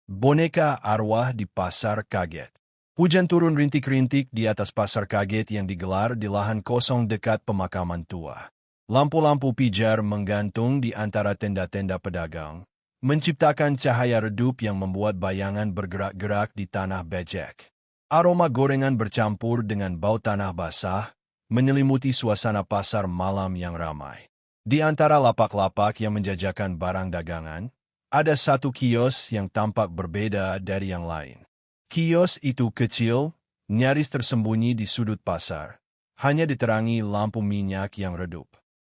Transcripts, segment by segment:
Boneka arwah di pasar kaget. Hujan turun rintik-rintik di atas pasar kaget yang digelar di lahan kosong dekat pemakaman tua. Lampu-lampu pijar menggantung di antara tenda-tenda pedagang, menciptakan cahaya redup yang membuat bayangan bergerak-gerak di tanah becek. Aroma gorengan bercampur dengan bau tanah basah, menyelimuti suasana pasar malam yang ramai. Di antara lapak-lapak yang menjajakan barang dagangan, ada satu kios yang tampak berbeda dari yang lain. Kios itu kecil, nyaris tersembunyi di sudut pasar, hanya diterangi lampu minyak yang redup.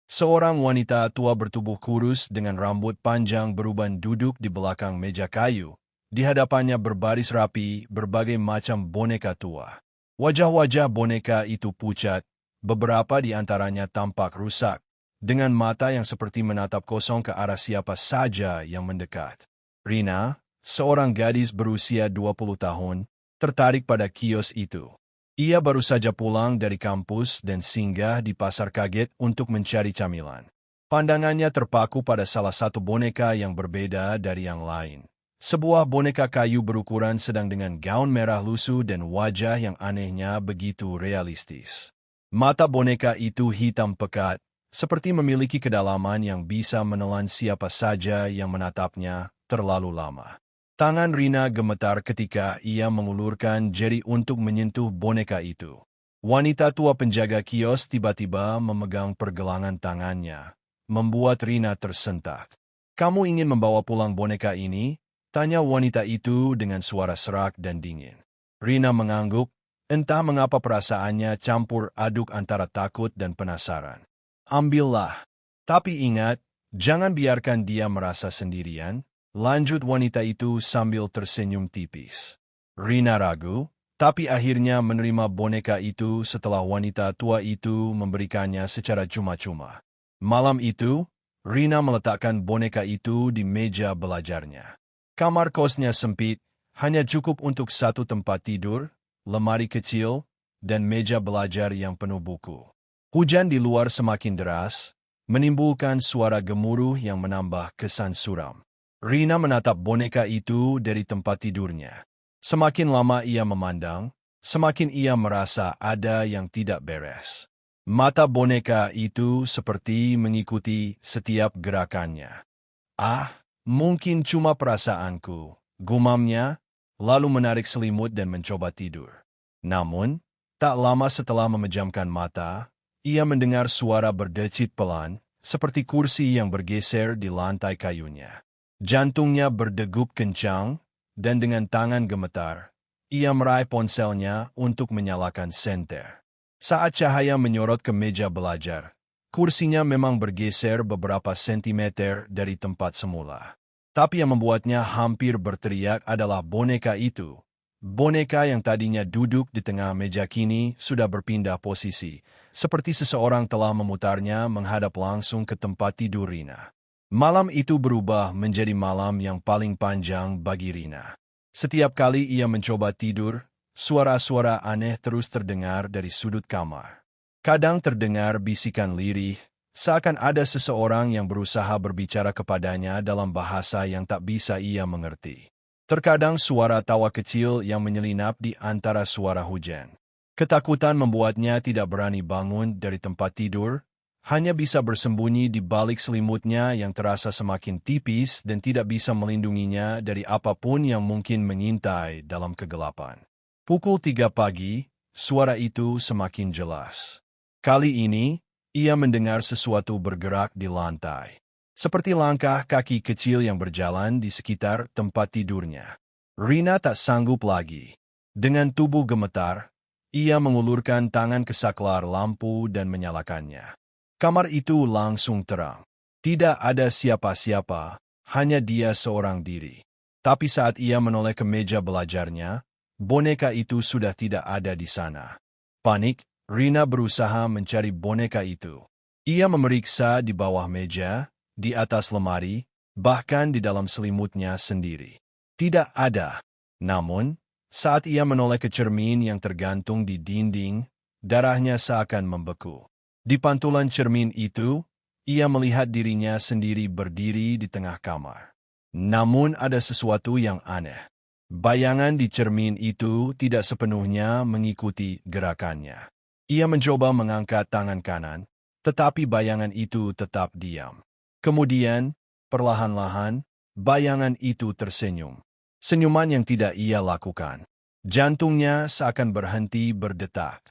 Seorang wanita tua bertubuh kurus dengan rambut panjang beruban duduk di belakang meja kayu. Di hadapannya berbaris rapi berbagai macam boneka tua. Wajah-wajah boneka itu pucat, beberapa di antaranya tampak rusak, dengan mata yang seperti menatap kosong ke arah siapa saja yang mendekat. Rina, seorang gadis berusia 20 tahun, tertarik pada kios itu. Ia baru saja pulang dari kampus dan singgah di pasar kaget untuk mencari camilan. Pandangannya terpaku pada salah satu boneka yang berbeda dari yang lain. Sebuah boneka kayu berukuran sedang dengan gaun merah lusuh dan wajah yang anehnya begitu realistis. Mata boneka itu hitam pekat, seperti memiliki kedalaman yang bisa menelan siapa saja yang menatapnya terlalu lama. Tangan Rina gemetar ketika ia mengulurkan jari untuk menyentuh boneka itu. Wanita tua penjaga kios tiba-tiba memegang pergelangan tangannya, membuat Rina tersentak. "Kamu ingin membawa pulang boneka ini?" tanya wanita itu dengan suara serak dan dingin. Rina mengangguk, entah mengapa perasaannya campur aduk antara takut dan penasaran. "Ambillah. Tapi ingat, jangan biarkan dia merasa sendirian," lanjut wanita itu sambil tersenyum tipis. Rina ragu, tapi akhirnya menerima boneka itu setelah wanita tua itu memberikannya secara cuma-cuma. Malam itu, Rina meletakkan boneka itu di meja belajarnya. Kamar kosnya sempit, hanya cukup untuk satu tempat tidur, lemari kecil, dan meja belajar yang penuh buku. Hujan di luar semakin deras, menimbulkan suara gemuruh yang menambah kesan suram. Rina menatap boneka itu dari tempat tidurnya. Semakin lama ia memandang, semakin ia merasa ada yang tidak beres. Mata boneka itu seperti mengikuti setiap gerakannya. "Ah, mungkin cuma perasaanku," gumamnya, lalu menarik selimut dan mencoba tidur. Namun, tak lama setelah memejamkan mata, ia mendengar suara berdecit pelan, seperti kursi yang bergeser di lantai kayunya. Jantungnya berdegup kencang, dan dengan tangan gemetar, ia meraih ponselnya untuk menyalakan senter. Saat cahaya menyorot ke meja belajar, kursinya memang bergeser beberapa sentimeter dari tempat semula. Tapi yang membuatnya hampir berteriak adalah boneka itu. Boneka yang tadinya duduk di tengah meja kini sudah berpindah posisi, seperti seseorang telah memutarnya menghadap langsung ke tempat tidur Rina. Malam itu berubah menjadi malam yang paling panjang bagi Rina. Setiap kali ia mencoba tidur, suara-suara aneh terus terdengar dari sudut kamar. Kadang terdengar bisikan lirih, seakan ada seseorang yang berusaha berbicara kepadanya dalam bahasa yang tak bisa ia mengerti. Terkadang suara tawa kecil yang menyelinap di antara suara hujan. Ketakutan membuatnya tidak berani bangun dari tempat tidur, hanya bisa bersembunyi di balik selimutnya yang terasa semakin tipis dan tidak bisa melindunginya dari apapun yang mungkin mengintai dalam kegelapan. Pukul 3 pagi, suara itu semakin jelas. Kali ini, ia mendengar sesuatu bergerak di lantai. Seperti langkah kaki kecil yang berjalan di sekitar tempat tidurnya. Rina tak sanggup lagi. Dengan tubuh gemetar, ia mengulurkan tangan ke saklar lampu dan menyalakannya. Kamar itu langsung terang. Tidak ada siapa-siapa, hanya dia seorang diri. Tapi saat ia menoleh ke meja belajarnya, boneka itu sudah tidak ada di sana. Panik, Rina berusaha mencari boneka itu. Ia memeriksa di bawah meja, di atas lemari, bahkan di dalam selimutnya sendiri. Tidak ada. Namun, saat ia menoleh ke cermin yang tergantung di dinding, darahnya seakan membeku. Di pantulan cermin itu, ia melihat dirinya sendiri berdiri di tengah kamar. Namun ada sesuatu yang aneh. Bayangan di cermin itu tidak sepenuhnya mengikuti gerakannya. Ia mencoba mengangkat tangan kanan, tetapi bayangan itu tetap diam. Kemudian, perlahan-lahan, bayangan itu tersenyum. Senyuman yang tidak ia lakukan. Jantungnya seakan berhenti berdetak.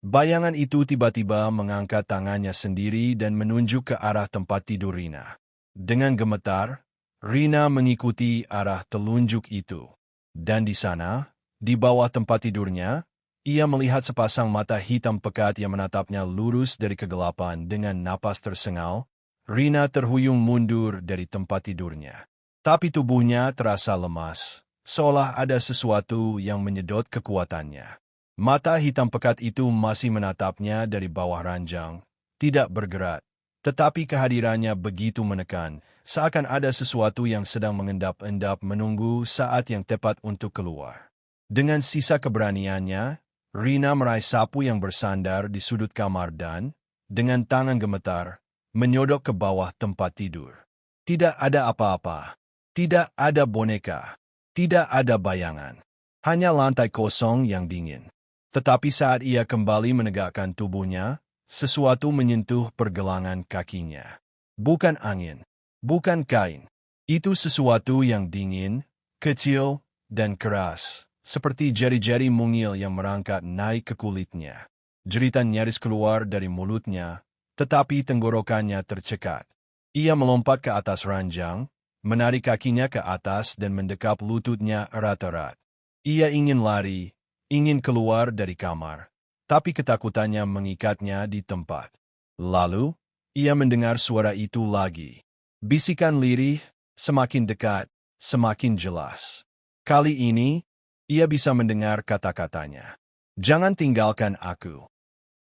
Bayangan itu tiba-tiba mengangkat tangannya sendiri dan menunjuk ke arah tempat tidur Rina. Dengan gemetar, Rina mengikuti arah telunjuk itu. Dan di sana, di bawah tempat tidurnya, ia melihat sepasang mata hitam pekat yang menatapnya lurus dari kegelapan dengan napas tersengal. Rina terhuyung mundur dari tempat tidurnya. Tapi tubuhnya terasa lemas, seolah ada sesuatu yang menyedot kekuatannya. Mata hitam pekat itu masih menatapnya dari bawah ranjang, tidak bergerak, tetapi kehadirannya begitu menekan, seakan ada sesuatu yang sedang mengendap-endap menunggu saat yang tepat untuk keluar. Dengan sisa keberaniannya, Rina meraih sapu yang bersandar di sudut kamar dan, dengan tangan gemetar, menyodok ke bawah tempat tidur. Tidak ada apa-apa. Tidak ada boneka. Tidak ada bayangan. Hanya lantai kosong yang dingin. Tetapi saat ia kembali menegakkan tubuhnya, sesuatu menyentuh pergelangan kakinya. Bukan angin, bukan kain. Itu sesuatu yang dingin, kecil, dan keras, seperti jari-jari mungil yang merangkak naik ke kulitnya. Jeritan nyaris keluar dari mulutnya, tetapi tenggorokannya tercekat. Ia melompat ke atas ranjang, menarik kakinya ke atas dan mendekap lututnya erat-erat. Ia ingin lari, ingin keluar dari kamar, tapi ketakutannya mengikatnya di tempat. Lalu, ia mendengar suara itu lagi. Bisikan lirih, semakin dekat, semakin jelas. Kali ini, ia bisa mendengar kata-katanya. Jangan tinggalkan aku.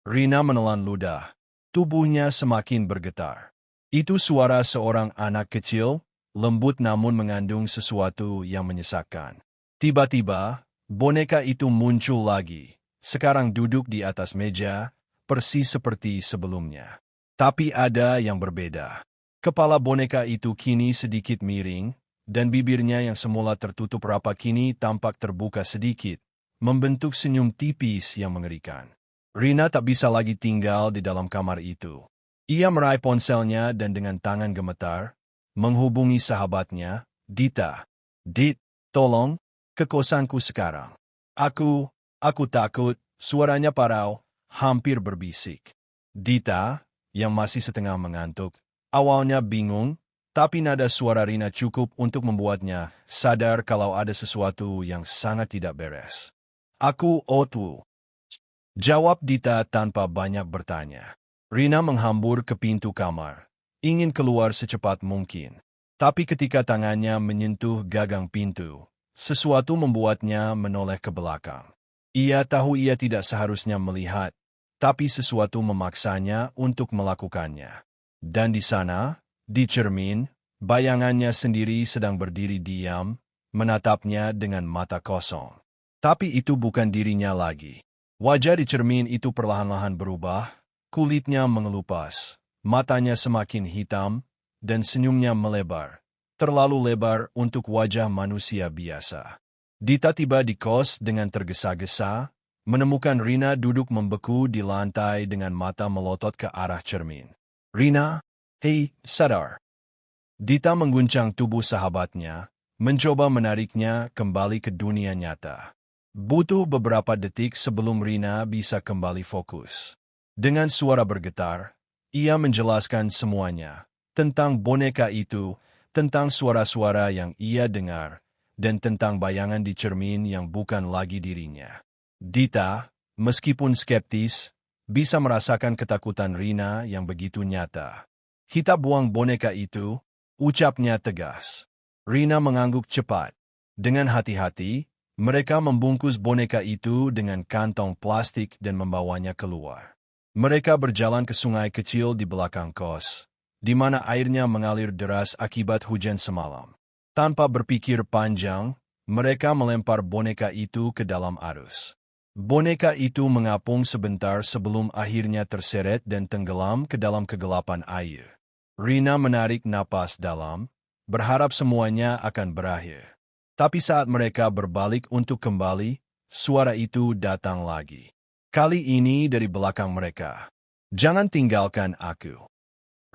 Rina menelan ludah. Tubuhnya semakin bergetar. Itu suara seorang anak kecil, lembut namun mengandung sesuatu yang menyesakkan. Tiba-tiba, boneka itu muncul lagi, sekarang duduk di atas meja, persis seperti sebelumnya. Tapi ada yang berbeda. Kepala boneka itu kini sedikit miring, dan bibirnya yang semula tertutup rapat kini tampak terbuka sedikit, membentuk senyum tipis yang mengerikan. Rina tak bisa lagi tinggal di dalam kamar itu. Ia meraih ponselnya dan dengan tangan gemetar, menghubungi sahabatnya, Dita. Dit, tolong, ke kosanku sekarang. Aku takut, suaranya parau, hampir berbisik. Dita, yang masih setengah mengantuk, awalnya bingung, tapi nada suara Rina cukup untuk membuatnya sadar kalau ada sesuatu yang sangat tidak beres. Aku Otwu. Jawab Dita tanpa banyak bertanya. Rina menghambur ke pintu kamar, ingin keluar secepat mungkin. Tapi ketika tangannya menyentuh gagang pintu, sesuatu membuatnya menoleh ke belakang. Ia tahu ia tidak seharusnya melihat, tapi sesuatu memaksanya untuk melakukannya. Dan di sana, di cermin, bayangannya sendiri sedang berdiri diam, menatapnya dengan mata kosong. Tapi itu bukan dirinya lagi. Wajah di cermin itu perlahan-lahan berubah, kulitnya mengelupas, matanya semakin hitam, dan senyumnya melebar. Terlalu lebar untuk wajah manusia biasa. Dita tiba di kos dengan tergesa-gesa, menemukan Rina duduk membeku di lantai dengan mata melotot ke arah cermin. Rina, hei, sadar. Dita mengguncang tubuh sahabatnya, mencoba menariknya kembali ke dunia nyata. Butuh beberapa detik sebelum Rina bisa kembali fokus. Dengan suara bergetar, ia menjelaskan semuanya, tentang boneka itu, tentang suara-suara yang ia dengar, dan tentang bayangan di cermin yang bukan lagi dirinya. Dita, meskipun skeptis, bisa merasakan ketakutan Rina yang begitu nyata. Kita buang boneka itu, ucapnya tegas. Rina mengangguk cepat. Dengan hati-hati, mereka membungkus boneka itu dengan kantong plastik dan membawanya keluar. Mereka berjalan ke sungai kecil di belakang kos, di mana airnya mengalir deras akibat hujan semalam. Tanpa berpikir panjang, mereka melempar boneka itu ke dalam arus. Boneka itu mengapung sebentar sebelum akhirnya terseret dan tenggelam ke dalam kegelapan air. Rina menarik napas dalam, berharap semuanya akan berakhir. Tapi saat mereka berbalik untuk kembali, suara itu datang lagi. Kali ini dari belakang mereka. Jangan tinggalkan aku.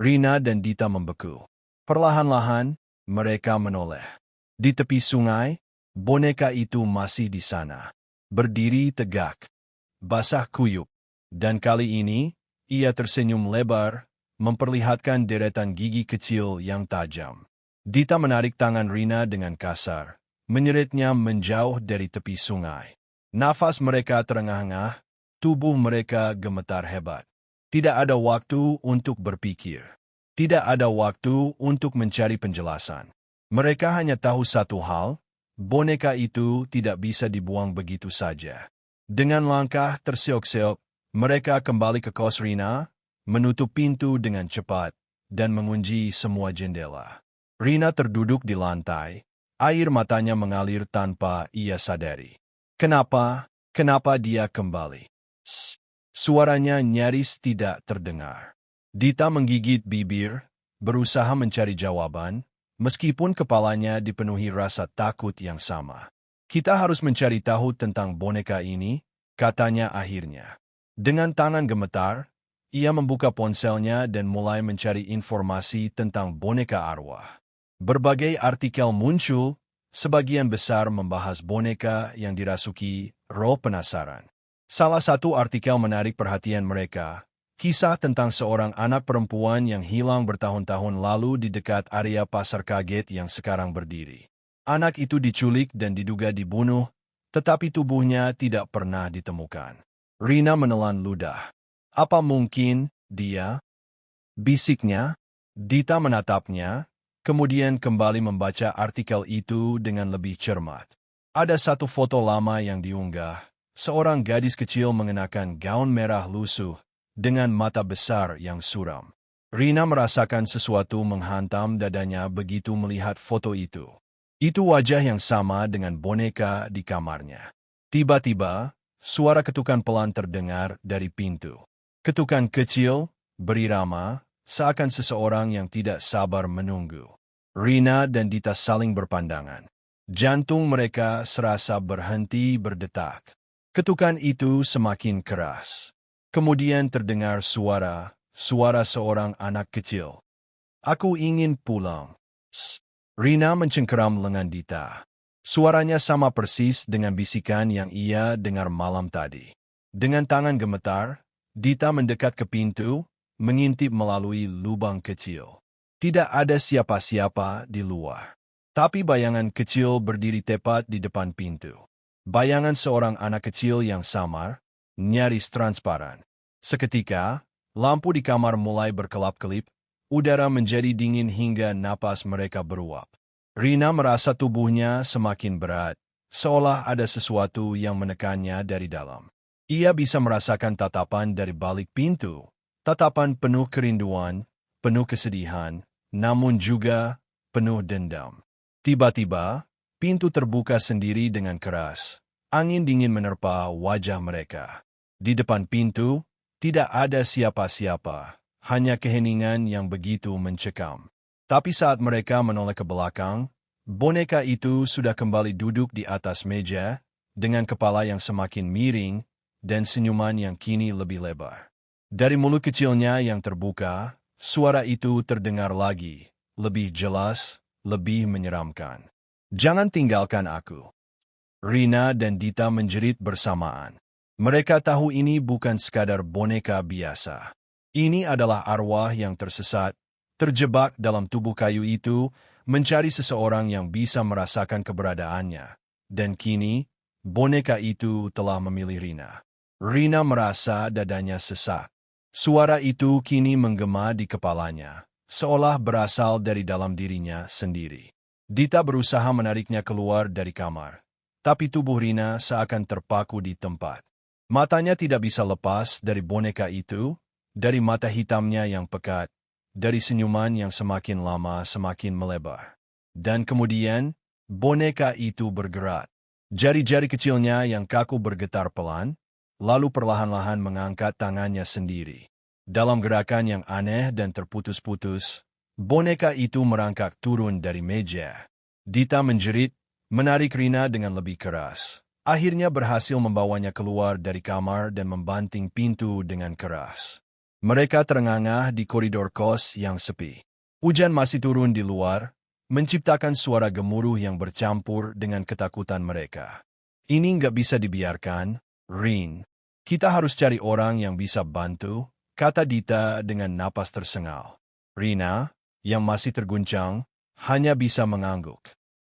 Rina dan Dita membeku. Perlahan-lahan, mereka menoleh. Di tepi sungai, boneka itu masih di sana. Berdiri tegak, basah kuyup. Dan kali ini, ia tersenyum lebar, memperlihatkan deretan gigi kecil yang tajam. Dita menarik tangan Rina dengan kasar, menyeretnya menjauh dari tepi sungai. Nafas mereka terengah-engah, tubuh mereka gemetar hebat. Tidak ada waktu untuk berpikir. Tidak ada waktu untuk mencari penjelasan. Mereka hanya tahu satu hal, boneka itu tidak bisa dibuang begitu saja. Dengan langkah terseok-seok, mereka kembali ke kos Rina, menutup pintu dengan cepat, dan mengunci semua jendela. Rina terduduk di lantai, air matanya mengalir tanpa ia sadari. Kenapa dia kembali? Suaranya nyaris tidak terdengar. Dita menggigit bibir, berusaha mencari jawaban, meskipun kepalanya dipenuhi rasa takut yang sama. Kita harus mencari tahu tentang boneka ini, katanya akhirnya. Dengan tangan gemetar, ia membuka ponselnya dan mulai mencari informasi tentang boneka arwah. Berbagai artikel muncul, sebagian besar membahas boneka yang dirasuki roh penasaran. Salah satu artikel menarik perhatian mereka, kisah tentang seorang anak perempuan yang hilang bertahun-tahun lalu di dekat area Pasar Kaget yang sekarang berdiri. Anak itu diculik dan diduga dibunuh, tetapi tubuhnya tidak pernah ditemukan. Rina menelan ludah. Apa mungkin dia? Bisiknya. Dita menatapnya, kemudian kembali membaca artikel itu dengan lebih cermat. Ada satu foto lama yang diunggah, seorang gadis kecil mengenakan gaun merah lusuh, dengan mata besar yang suram. Rina merasakan sesuatu menghantam dadanya begitu melihat foto itu. Itu wajah yang sama dengan boneka di kamarnya. Tiba-tiba, suara ketukan pelan terdengar dari pintu. Ketukan kecil, berirama, seakan seseorang yang tidak sabar menunggu. Rina dan Dita saling berpandangan. Jantung mereka serasa berhenti berdetak. Ketukan itu semakin keras. Kemudian terdengar suara seorang anak kecil. Aku ingin pulang. Rina mencengkeram lengan Dita. Suaranya sama persis dengan bisikan yang ia dengar malam tadi. Dengan tangan gemetar, Dita mendekat ke pintu, mengintip melalui lubang kecil. Tidak ada siapa-siapa di luar. Tapi bayangan kecil berdiri tepat di depan pintu. Bayangan seorang anak kecil yang samar, nyaris transparan. Seketika, lampu di kamar mulai berkelap-kelip, udara menjadi dingin hingga napas mereka beruap. Rina merasa tubuhnya semakin berat, seolah ada sesuatu yang menekannya dari dalam. Ia bisa merasakan tatapan dari balik pintu, tatapan penuh kerinduan, penuh kesedihan, namun juga penuh dendam. Tiba-tiba, pintu terbuka sendiri dengan keras. Angin dingin menerpa wajah mereka. Di depan pintu, tidak ada siapa-siapa, hanya keheningan yang begitu mencekam. Tapi saat mereka menoleh ke belakang, boneka itu sudah kembali duduk di atas meja, dengan kepala yang semakin miring, dan senyuman yang kini lebih lebar. Dari mulut kecilnya yang terbuka, suara itu terdengar lagi, lebih jelas, lebih menyeramkan. Jangan tinggalkan aku. Rina dan Dita menjerit bersamaan. Mereka tahu ini bukan sekadar boneka biasa. Ini adalah arwah yang tersesat, terjebak dalam tubuh kayu itu, mencari seseorang yang bisa merasakan keberadaannya. Dan kini, boneka itu telah memilih Rina. Rina merasa dadanya sesak. Suara itu kini menggema di kepalanya, seolah berasal dari dalam dirinya sendiri. Dita berusaha menariknya keluar dari kamar. Tapi tubuh Rina seakan terpaku di tempat. Matanya tidak bisa lepas dari boneka itu, dari mata hitamnya yang pekat, dari senyuman yang semakin lama semakin melebar. Dan kemudian, boneka itu bergerak. Jari-jari kecilnya yang kaku bergetar pelan, lalu perlahan-lahan mengangkat tangannya sendiri. Dalam gerakan yang aneh dan terputus-putus, Boneka itu merangkak turun dari meja. Dita menjerit, menarik Rina dengan lebih keras. Akhirnya berhasil membawanya keluar dari kamar dan membanting pintu dengan keras. Mereka terengah-engah di koridor kos yang sepi. Hujan masih turun di luar, menciptakan suara gemuruh yang bercampur dengan ketakutan mereka. Ini nggak bisa dibiarkan, Rin. Kita harus cari orang yang bisa bantu, kata Dita dengan napas tersengal. Rina, yang masih terguncang, hanya bisa mengangguk.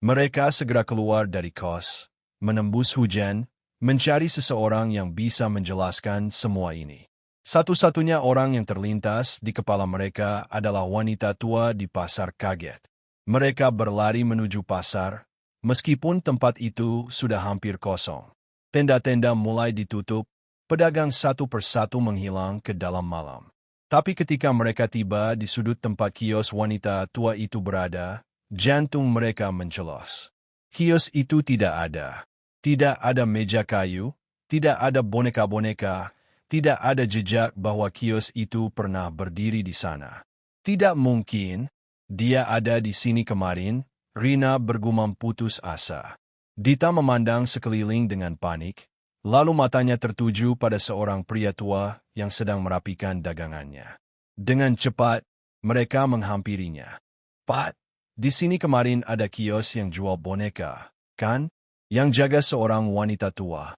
Mereka segera keluar dari kos, menembus hujan, mencari seseorang yang bisa menjelaskan semua ini. Satu-satunya orang yang terlintas di kepala mereka adalah wanita tua di pasar kaget. Mereka berlari menuju pasar, meskipun tempat itu sudah hampir kosong. Tenda-tenda mulai ditutup, pedagang satu persatu menghilang ke dalam malam. Tapi ketika mereka tiba di sudut tempat kios wanita tua itu berada, jantung mereka mencelos. Kios itu tidak ada. Tidak ada meja kayu, tidak ada boneka-boneka, tidak ada jejak bahwa kios itu pernah berdiri di sana. Tidak mungkin, dia ada di sini kemarin, Rina bergumam putus asa. Dita memandang sekeliling dengan panik, lalu matanya tertuju pada seorang pria tua yang sedang merapikan dagangannya. Dengan cepat, mereka menghampirinya. Pat, di sini kemarin ada kios yang jual boneka, kan? Yang jaga seorang wanita tua.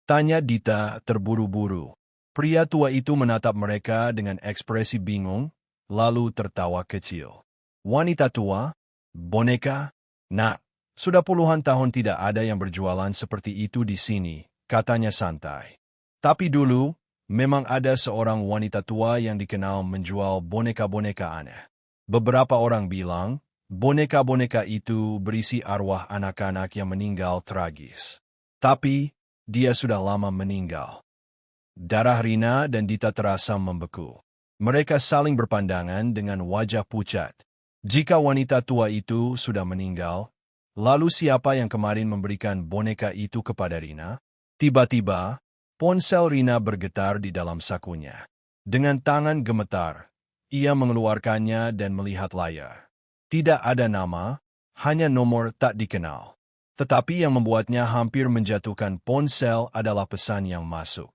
Tanya Dita terburu-buru. Pria tua itu menatap mereka dengan ekspresi bingung, lalu tertawa kecil. Wanita tua? Boneka? Nak, sudah puluhan tahun tidak ada yang berjualan seperti itu di sini, katanya santai. Tapi dulu, memang ada seorang wanita tua yang dikenal menjual boneka-boneka aneh. Beberapa orang bilang, boneka-boneka itu berisi arwah anak-anak yang meninggal tragis. Tapi, dia sudah lama meninggal. Darah Rina dan Dita terasa membeku. Mereka saling berpandangan dengan wajah pucat. Jika wanita tua itu sudah meninggal, lalu siapa yang kemarin memberikan boneka itu kepada Rina? Tiba-tiba, ponsel Rina bergetar di dalam sakunya. Dengan tangan gemetar, ia mengeluarkannya dan melihat layar. Tidak ada nama, hanya nomor tak dikenal. Tetapi yang membuatnya hampir menjatuhkan ponsel adalah pesan yang masuk.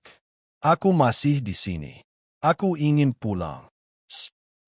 Aku masih di sini. Aku ingin pulang.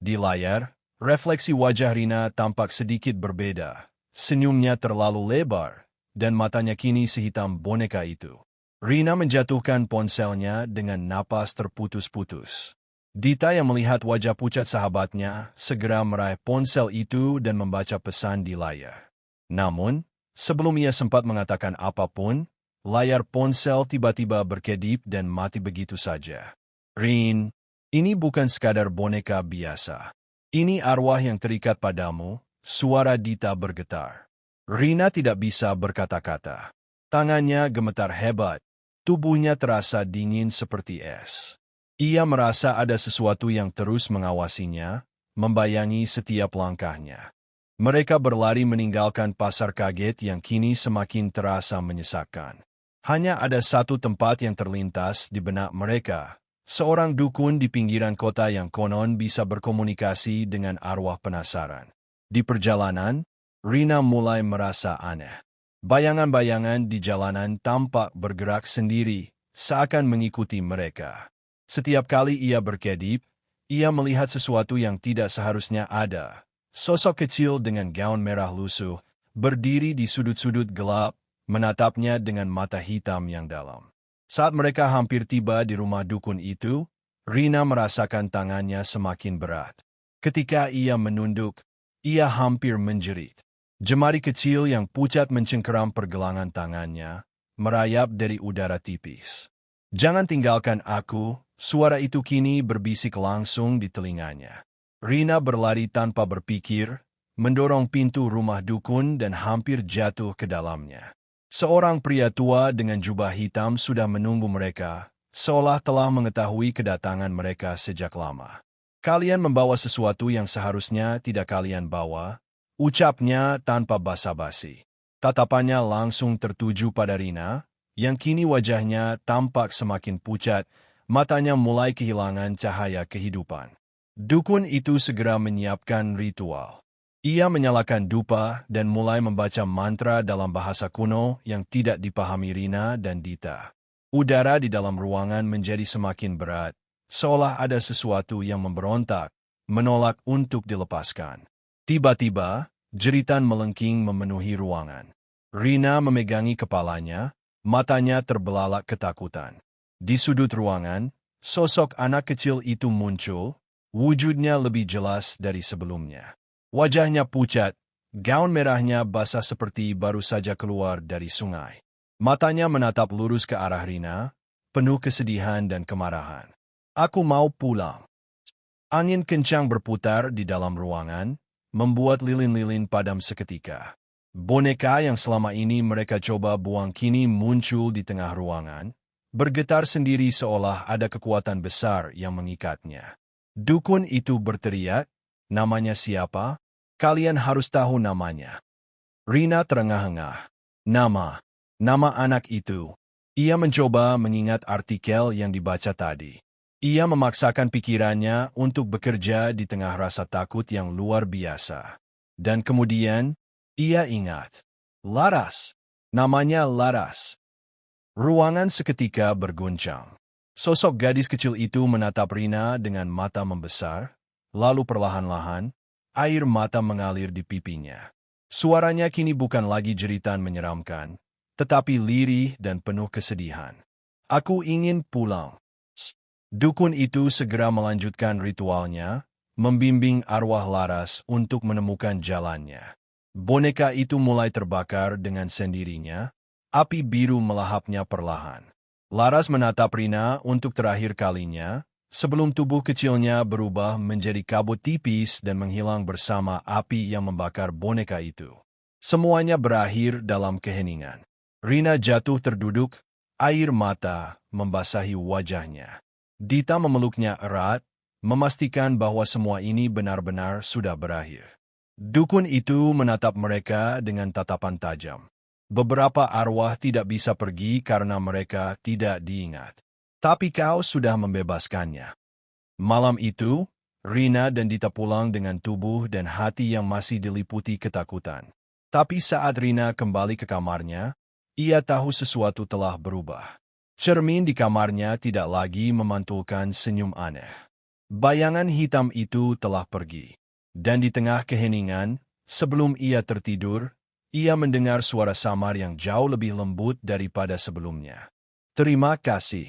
Di layar, refleksi wajah Rina tampak sedikit berbeda. Senyumnya terlalu lebar, dan matanya kini sehitam boneka itu. Rina menjatuhkan ponselnya dengan napas terputus-putus. Dita yang melihat wajah pucat sahabatnya segera meraih ponsel itu dan membaca pesan di layar. Namun, sebelum ia sempat mengatakan apapun, layar ponsel tiba-tiba berkedip dan mati begitu saja. Rin, ini bukan sekadar boneka biasa. Ini arwah yang terikat padamu, suara Dita bergetar. Rina tidak bisa berkata-kata. Tangannya gemetar hebat, tubuhnya terasa dingin seperti es. Ia merasa ada sesuatu yang terus mengawasinya, membayangi setiap langkahnya. Mereka berlari meninggalkan pasar kaget yang kini semakin terasa menyesakkan. Hanya ada satu tempat yang terlintas di benak mereka, seorang dukun di pinggiran kota yang konon bisa berkomunikasi dengan arwah penasaran. Di perjalanan, Rina mulai merasa aneh. Bayangan-bayangan di jalanan tampak bergerak sendiri, seakan mengikuti mereka. Setiap kali ia berkedip, ia melihat sesuatu yang tidak seharusnya ada. Sosok kecil dengan gaun merah lusuh, berdiri di sudut-sudut gelap, menatapnya dengan mata hitam yang dalam. Saat mereka hampir tiba di rumah dukun itu, Rina merasakan tangannya semakin berat. Ketika ia menunduk, ia hampir menjerit. Jemari kecil yang pucat mencengkeram pergelangan tangannya, merayap dari udara tipis. Jangan tinggalkan aku, suara itu kini berbisik langsung di telinganya. Rina berlari tanpa berpikir, mendorong pintu rumah dukun dan hampir jatuh ke dalamnya. Seorang pria tua dengan jubah hitam sudah menunggu mereka, seolah telah mengetahui kedatangan mereka sejak lama. Kalian membawa sesuatu yang seharusnya tidak kalian bawa, ucapnya tanpa basa-basi. Tatapannya langsung tertuju pada Rina, yang kini wajahnya tampak semakin pucat, matanya mulai kehilangan cahaya kehidupan. Dukun itu segera menyiapkan ritual. Ia menyalakan dupa dan mulai membaca mantra dalam bahasa kuno yang tidak dipahami Rina dan Dita. Udara di dalam ruangan menjadi semakin berat, seolah ada sesuatu yang memberontak, menolak untuk dilepaskan. Tiba-tiba, jeritan melengking memenuhi ruangan. Rina memegangi kepalanya, matanya terbelalak ketakutan. Di sudut ruangan, sosok anak kecil itu muncul, wujudnya lebih jelas dari sebelumnya. Wajahnya pucat, gaun merahnya basah seperti baru saja keluar dari sungai. Matanya menatap lurus ke arah Rina, penuh kesedihan dan kemarahan. Aku mau pulang. Angin kencang berputar di dalam ruangan, membuat lilin-lilin padam seketika. Boneka yang selama ini mereka coba buang kini muncul di tengah ruangan, bergetar sendiri seolah ada kekuatan besar yang mengikatnya. Dukun itu berteriak, "Namanya siapa? Kalian harus tahu namanya." Rina terengah-engah. Nama anak itu. Ia mencoba mengingat artikel yang dibaca tadi. Ia memaksakan pikirannya untuk bekerja di tengah rasa takut yang luar biasa. Dan kemudian, ia ingat. Laras. Namanya Laras. Ruangan seketika berguncang. Sosok gadis kecil itu menatap Rina dengan mata membesar, lalu perlahan-lahan, air mata mengalir di pipinya. Suaranya kini bukan lagi jeritan menyeramkan, tetapi lirih dan penuh kesedihan. Aku ingin pulang. Dukun itu segera melanjutkan ritualnya, membimbing arwah Laras untuk menemukan jalannya. Boneka itu mulai terbakar dengan sendirinya, api biru melahapnya perlahan. Laras menatap Rina untuk terakhir kalinya, sebelum tubuh kecilnya berubah menjadi kabut tipis dan menghilang bersama api yang membakar boneka itu. Semuanya berakhir dalam keheningan. Rina jatuh terduduk, air mata membasahi wajahnya. Dita memeluknya erat, memastikan bahwa semua ini benar-benar sudah berakhir. Dukun itu menatap mereka dengan tatapan tajam. Beberapa arwah tidak bisa pergi karena mereka tidak diingat. Tapi kau sudah membebaskannya. Malam itu, Rina dan Dita pulang dengan tubuh dan hati yang masih diliputi ketakutan. Tapi saat Rina kembali ke kamarnya, ia tahu sesuatu telah berubah. Cermin di kamarnya tidak lagi memantulkan senyum aneh. Bayangan hitam itu telah pergi. Dan di tengah keheningan, sebelum ia tertidur, ia mendengar suara samar yang jauh lebih lembut daripada sebelumnya. Terima kasih.